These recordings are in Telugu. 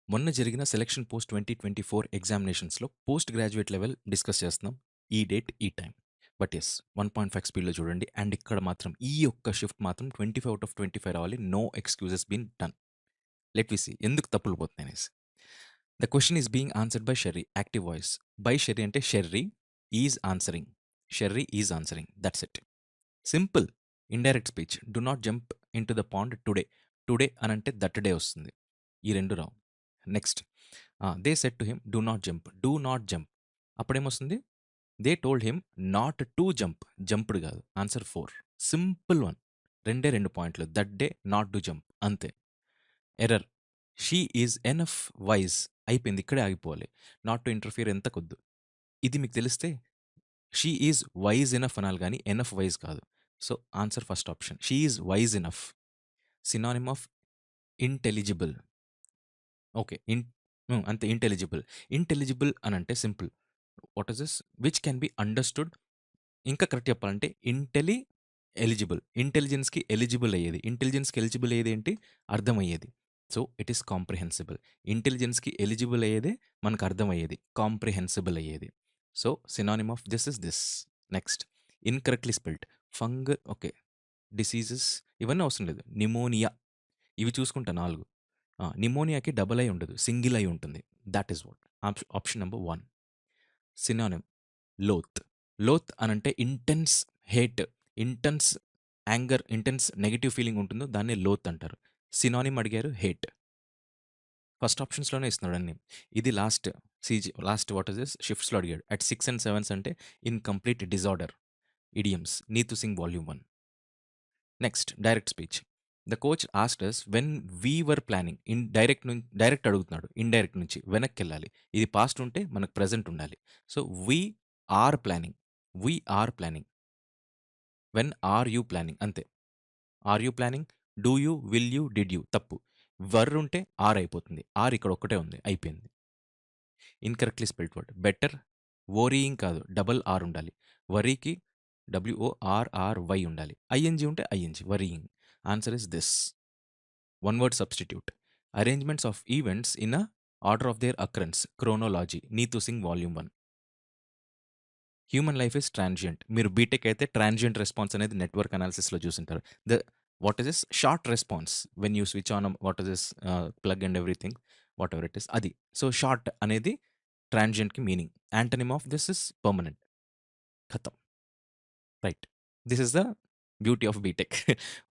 మొన్న జరిగిన సెలక్షన్ పోస్ట్ 2024 ఎగ్జామినేషన్స్‌లో పోస్ట్ గ్రాడ్యుయేట్ లెవెల్ డిస్కస్ చేస్తున్నాం. ఈ డేట్, ఈ టైం. బట్ యెస్ 1.5 స్పీడ్‌లో చూడండి. అండ్ ఇక్కడ మాత్రం ఈ ఒక్క షిఫ్ట్ మాత్రం 25 ఔట్ ఆఫ్ 25 రావాలి. No excuses been done. Let we see ఎందుకు తప్పులు పోతున్నాయనేసి. The question is being answered by Sherry. Active voice. By Sherry అంటే Sherry is answering. Sherry is answering. That's it. Simple. Indirect speech. Do not jump into the pond today. Today అనంటే దట్ డే వస్తుంది. ఈ 2 రావు. Next they said to him do not jump. Do not jump. అప్పుడేమొస్తుంది? They told him not to jump. Jumped కాదు. ఆన్సర్ 4. Simple one. రెండే 2 పాయింట్లు. That day not to jump. అంతే. Error. She is enough wise. అయిపోయింది. ఇక్కడే ఆగిపోవాలి. నాట్ టు ఇంటర్ఫియర్ ఎంతకొద్దు. ఇది మీకు తెలిస్తే షీ ఈజ్ వైజ్ ఎనఫ్ అనాలి గానీ ఎనఫ్ వైజ్ కాదు. So answer first option. She is wise enough. Synonym of intelligible. Okay. అంతే ఇంటెలిజిబుల్. ఇంటెలిజిబుల్ అనంటే simple. What is this? Which can be understood. ఇంకా కరెక్ట్ చెప్పాలంటే ఎలిజిబుల్. ఇంటెలిజెన్స్‌కి ఎలిజిబుల్ అయ్యేది. ఇంటెలిజెన్స్‌కి ఎలిజిబుల్ అయ్యేదేంటి? అర్థమయ్యేది. So, it is comprehensible. ఇంటెలిజెన్స్‌కి ఎలిజిబుల్ అయ్యేదే మనకు అర్థమయ్యేది. కాంప్రిహెన్సిబుల్ అయ్యేది. So, synonym of this is this. Next incorrectly spelled. Okay. Diseases ఇవన్నీ అవసరం లేదు. నిమోనియా ఇవి చూసుకుంటా 4. నిమోనియాకి డబుల్ ఐ ఉండదు. సింగిల్ ఐ ఉంటుంది. That is what. Option number 1. Synonym loathe. Loathe అనంటే intense hate, intense anger, intense negative feeling ఉంటుందో దాన్నే లోత్ అంటారు. సినానిమ్ అడిగారు హేట్. ఫస్ట్ ఆప్షన్స్‌లోనే ఇస్తున్నాడు అన్నీ. ఇది లాస్ట్ వాట్ ఈస్ దిస్ షిఫ్ట్స్‌లో అడిగాడు. అట్ 6 అండ్ 7 అంటే in complete disorder. Idioms. Neetu Singh volume 1. Next direct speech. The coach asked us when we were planning. Direct అడుగుతున్నాడు. ఇండైరెక్ట్ నుంచి వెనక్కెళ్ళాలి. ఇది పాస్ట్ ఉంటే మనకు ప్రెజెంట్ ఉండాలి. So, we are planning. We are planning. When are you planning అంతే. Are you planning? Do you, will you, did you తప్పు. వర్ ఉంటే ఆర్ అయిపోతుంది. ఆర్ ఇక్కడ ఒక్కటే ఉంది. అయిపోయింది. Incorrectly spelled word. Better. Worrying కాదు. డబుల్ ఆర్ ఉండాలి. వరీకి WORRY ఉండాలి. ఐఎన్‌జీ ఉంటే ING. Worrying. Answer is this. One word substitute. Arrangements of events in a order of their occurrence. Chronology. Neetu Singh volume 1. Human life is transient. మీరు బీటెక్ అయితే ట్రాన్సియంట్ రెస్పాన్స్ అనేది నెట్వర్క్ అనాలిసిస్‌లో చూసుంటారు. The what is this? Short response when you switch on what is this plug and everything whatever it is అది. సో, షార్ట్ అనేది ట్రాన్సియంట్‌కి meaning. Antonym of this is permanent. ఖతం. Right. This is the beauty of BTech.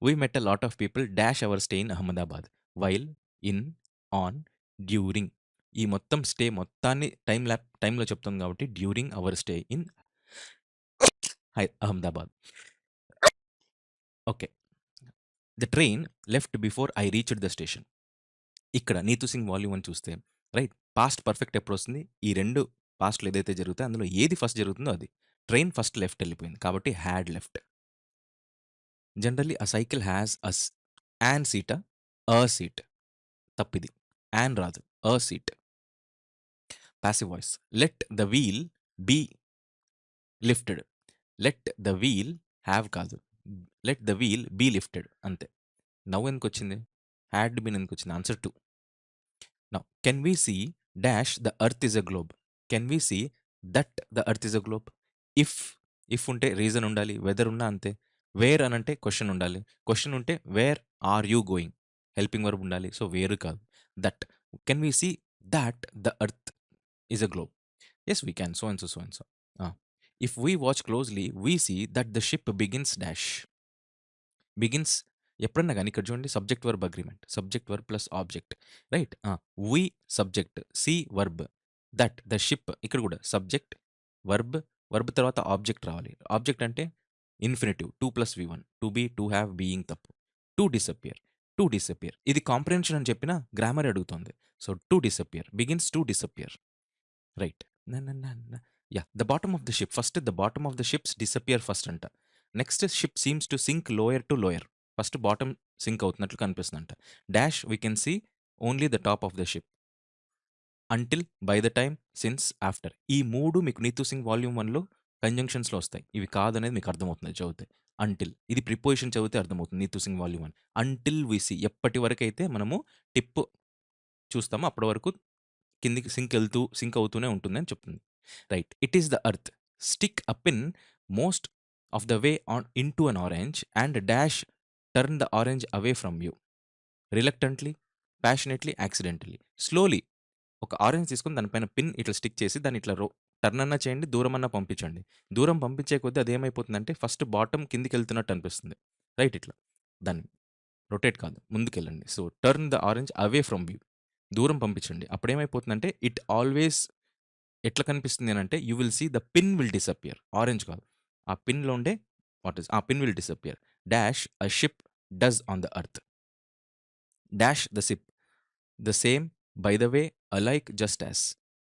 We met a lot of people dash our stay in Ahmedabad. While, in, on, during. ఈ మొత్తం స్టే మొత్తాన్ని టైమ్‌లో చెప్తుంది కాబట్టి during our stay in Ahmedabad. Okay. The train left before I reached the station. ఇక్కడ 'నీతు సింగ్ వాల్యూమ్ 1' చూస్తే రైట్ పాస్ట్ పర్ఫెక్ట్ ఎప్పుడొస్తుంది? ఈ 2 పాస్ట్‌లో ఏదైతే జరుగుతాయో అందులో ఏది ఫస్ట్ జరుగుతుందో అది. ట్రైన్ ఫస్ట్ లెఫ్ట్ ఎళ్ళిపోయింది. కాబట్టి had left. Generally a cycle has an సీటా? సీట్. తప్పిది. యాన్ రాదు. Seat. Passive voice. Let the wheel be lifted. Let the wheel have కాదు. Let the wheel be lifted అంతే. నౌ ఎందుకొచ్చింది? హ్యాడ్ బీన్ ఎందుకొచ్చింది? Answer 2. Now can we see dash the earth is a globe. Can we see that the earth is a globe. If if ఉంటే రీజన్ ఉండాలి. వెదర్ ఉన్నా అంతే. వేర్ అనంటే క్వెషన్ ఉండాలి. క్వెషన్ ఉంటే where are you going? Helping verb ఉండాలి. సో, వేర్ కాదు. That. Can we see that the earth is a globe? Yes we can. So and so, so and so. If we watch closely we see that the ship begins dash. Begins ఎప్పుడన్నా గాని ఇక్కడ చూడండి subject verb agreement. Subject verb plus object. Right. We subject, see verb, that the ship ఇక్కడ కూడా సబ్జెక్ట్, వర్బ్, వర్బ్ తర్వాత ఆబ్జెక్ట్ రావాలి. ఆబ్జెక్ట్ అంటే infinitive 2 + V1. To be, to have, being తప్పు. To disappear, to disappear. ఇది కాంప్రిహెన్షన్ అని చెప్పినా గ్రామర్ అడుగుతోంది. So, to disappear begins to disappear. Right. న న న న yeah! The bottom of the ship. First the bottom of the ships disappear first అంట. Next ship seems to sink lower to lower. First bottom sink అవుతున్నట్లు కనిపిస్తుందంట. Dash we can see only the top of the ship. Until, by the time, since, after. ఈ 3 మీకు 'నీతు సింగ్ వాల్యూమ్ 1'లో కంజంక్షన్స్‌లో వస్తాయి. ఇవి కాదనేది మీకు అర్థమవుతుంది చదివితే. అంటిల్ ఇది ప్రిపోజిషన్ చదివితే అర్థమవుతుంది 'Neetu Singh volume 1'. Until we see ఎప్పటి వరకైతే మనము టిప్ చూస్తాము. అప్పటి వరకు కిందికి సింక్ అవుతూనే ఉంటుంది అని చెప్తుంది. Right. It is the earth. Stick a pin most of the way on into an orange and dash turn the orange away from you. Reluctantly, passionately, accidentally. Slowly ఒక ఆరెంజ్ తీసుకొని దానిపైన పిన్ ఇట్లా స్టిక్ చేసి దాన్ని ఇట్లా టర్న్ అన్నా చేయండి, దూరం అన్నా పంపించండి. దూరం పంపించే కొద్దీ అదేమైపోతుందంటే ఫస్ట్ బాటమ్ కిందికెళ్తున్నట్టు అనిపిస్తుంది. రైట్ ఇట్లా. దాన్ని రొటేట్ కాదు, ముందుకెళ్ళండి. So, turn the orange away from view. దూరం పంపించండి. అప్పుడేమైపోతుందంటే ఇట్ ఆల్వేస్ ఎట్లా కనిపిస్తుంది అనంటే you will see the pin will disappear. Orange కాదు. ఆ పిన్‌లో ఉండే ఆ pin will disappear. Dash a ship does on the earth. Dash the ship. The same, by the way, alike, just as.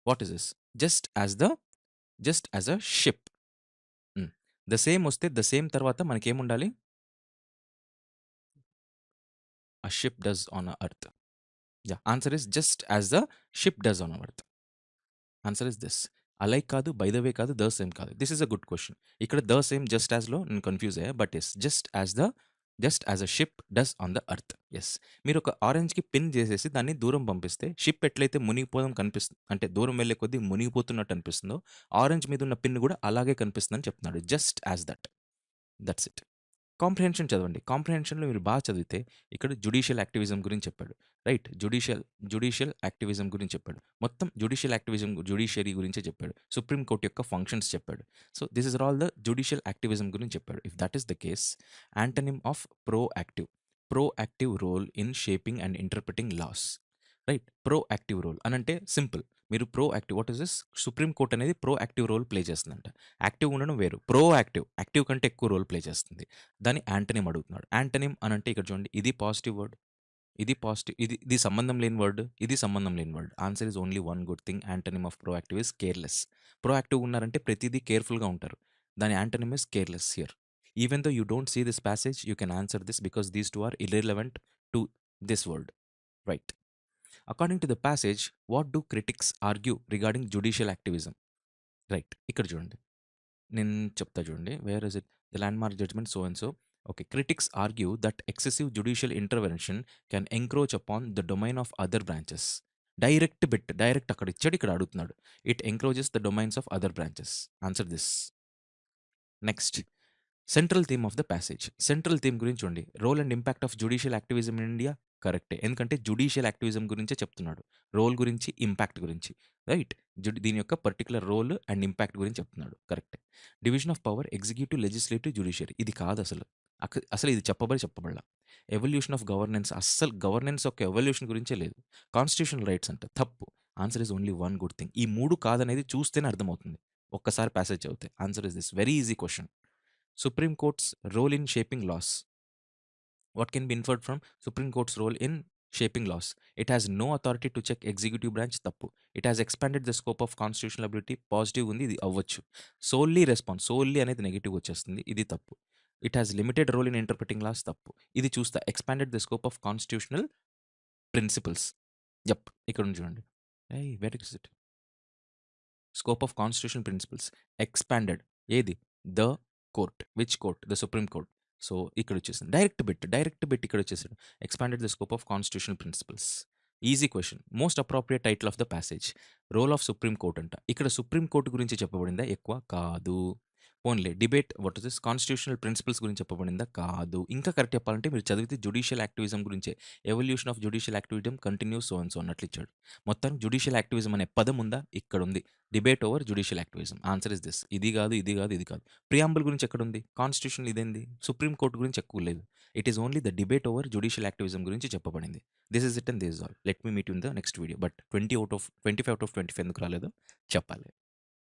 What is this? Just as a ship. Hmm. The same వస్తే ద సేమ్ తర్వాత మనకేముండాలి? a ship does on a earth. Yeah, answer is just as the ship does on earth. Answer is this. Alike కాదు, బై ద వే కాదు, ద సేమ్ కాదు. This is a good question. ఇక్కడ ద సేమ్, జస్ట్ యాజ్‌లో నేను కన్‌ఫ్యూజ్ అయ్యా. But yes, just as a ship does on the earth. Yes. మీరు ఒక ఆరెంజ్‌కి పిన్ చేసేసి దాన్ని దూరం పంపిస్తే షిప్ ఎట్లయితే మునిగిపోవడం కనిపిస్తుంది, అంటే దూరం వెళ్ళే కొద్దీ మునిగిపోతున్నట్టు అనిపిస్తుందో, ఆరెంజ్ మీద ఉన్న పిన్ కూడా అలాగే కనిపిస్తుందని చెప్తున్నాడు. Just as that. That's it. Comprehension చదవండి. కాంప్రిహెన్షన్‌లో మీరు చదివితే ఇక్కడ జ్యుడిషియల్ యాక్టివిజం గురించి చెప్పాడు. రైట్. జ్యుడిషియల్ యాక్టివిజం గురించి చెప్పాడు. మొత్తం జ్యుడిషియరీ గురించే చెప్పాడు. సుప్రీం కోర్ట్ యొక్క ఫంక్షన్స్ చెప్పాడు. So, this is all the judicial activism గురించి చెప్పాడు. If that is the case, antonym of proactive. Proactive role in shaping and interpreting laws. Right. Proactive role అనంటే సింపుల్. మీరు proactive, what is this? Supreme court అనేది ప్రోయాక్టివ్ రోల్ ప్లే చేస్తుందంట. యాక్టివ్ ఉండడం వేరు. యాక్టివ్ కంటే ఎక్కువ రోల్ ప్లే చేస్తుంది. దాన్ని యాంటనిమ్ అడుగుతున్నాడు. యాంటనిమ్ అనంటే ఇక్కడ చూడండి, ఇది పాజిటివ్ వర్డ్, ఇది పాజిటివ్, ఇది సంబంధం లేని వర్డ్, ఇది సంబంధం లేని word. Answer is only one good thing. Antonym of proactive is careless. Proactive ఉన్నారంటే ప్రతిదీ కేర్ఫుల్‌గా ఉంటారు. దాని antonym is careless here. Even though you don't see this passage, you can answer this because these 2 are irrelevant to this word. Right. According to the passage, what do critics argue regarding judicial activism? Right. ఇక్కడ చూడండి. నేను చెప్తా చూడండి. Where is it? The landmark judgment so and so. Okay. Critics argue that excessive judicial intervention can encroach upon the domain of other branches. Direct అక్కడ ఇచ్చాడు, ఇక్కడ అడుగుతున్నాడు. It encroaches the domains of other branches. Answer this. Next, central theme of the passage. Central theme గురించి చూడండి. Role and impact of judicial activism in India. కరెక్టే. ఎందుకంటే జ్యుడిషియల్ యాక్టివిజం గురించే చెప్తున్నాడు. రోల్ గురించి, ఇంపాక్ట్ గురించి. రైట్. దీని యొక్క పర్టిక్యులర్ రోల్ అండ్ ఇంపాక్ట్ గురించి చెప్తున్నాడు. కరెక్టే. Division of power, executive, legislative, judiciary. ఇది కాదు అసలు. అసలు ఇది చెప్పబడలా. ఎవల్యూషన్ ఆఫ్ గవర్నెన్స్, అస్సలు గవర్నెన్స్ యొక్క ఎవల్యూషన్ గురించే లేదు. కాన్స్టిట్యూషనల్ రైట్స్ అంట. తప్పు. Answer is only one good thing. ఈ 3 కాదనేది చూస్తేనే అర్థమవుతుంది. ఒక్కసారి ప్యాసేజ్ చదివితే. Answer is this. Very easy question. Supreme Court's role in shaping laws. What can be inferred from Supreme Court's role in shaping laws? It has no authority to check executive branch. Tappu. It has expanded the scope of constitutional ability. Positive undi, ఇది అవ్వచ్చు. solely అనేది నెగటివ్ వచ్చేస్తుంది. ఇది తప్పు. It has limited role in interpreting laws. తప్పు. ఇది చూస్తా, expanded the scope of constitutional principles. Yup. ఇక్కడ ఉంది చూడండి. Where is it? Scope of constitutional principles expanded. ఏది? The court. Which court? The supreme court. So, ఇక్కడ వచ్చేసింది. డైరెక్ట్ బిట్ ఇక్కడ వచ్చేసాడు. Expanded the scope of constitutional principles. Easy question. Most appropriate title of the passage. Role of supreme court అంట. ఇక్కడ సుప్రీం కోర్ట్ గురించి చెప్పబడిందా? ఎక్కువ కాదు. Only debate what is this constitutional principles గురించి చెప్పబడిందా? కాదు. ఇంకా కరెక్ట్ చెప్పాలంటే మీరు చదివితే జ్యుడిషియల్ యాక్టివిజం గురించే. Evolution of judicial activism continues so and so అన్నట్లు ఇచ్చాడు. మొత్తానికి జ్యుడిషియల్ యాక్టివిజం అనే పదం ఉందా? ఇక్కడ ఉంది. Debate over judicial activism. Answer is this. ఇది కాదు, ఇది కాదు. ప్రియాంబుల్ గురించి ఎక్కడుంది? కాన్స్టిట్యూషన్ ఇదేంది? సుప్రీం కోర్ట్ గురించి ఎక్కువ లేదు. It is only the debate over judicial activism గురించి చెప్పబడింది. This is it and this is all. Let me meet in the next video. But 25 out of 25 ఎందుకు రాలేదో చెప్పాలి.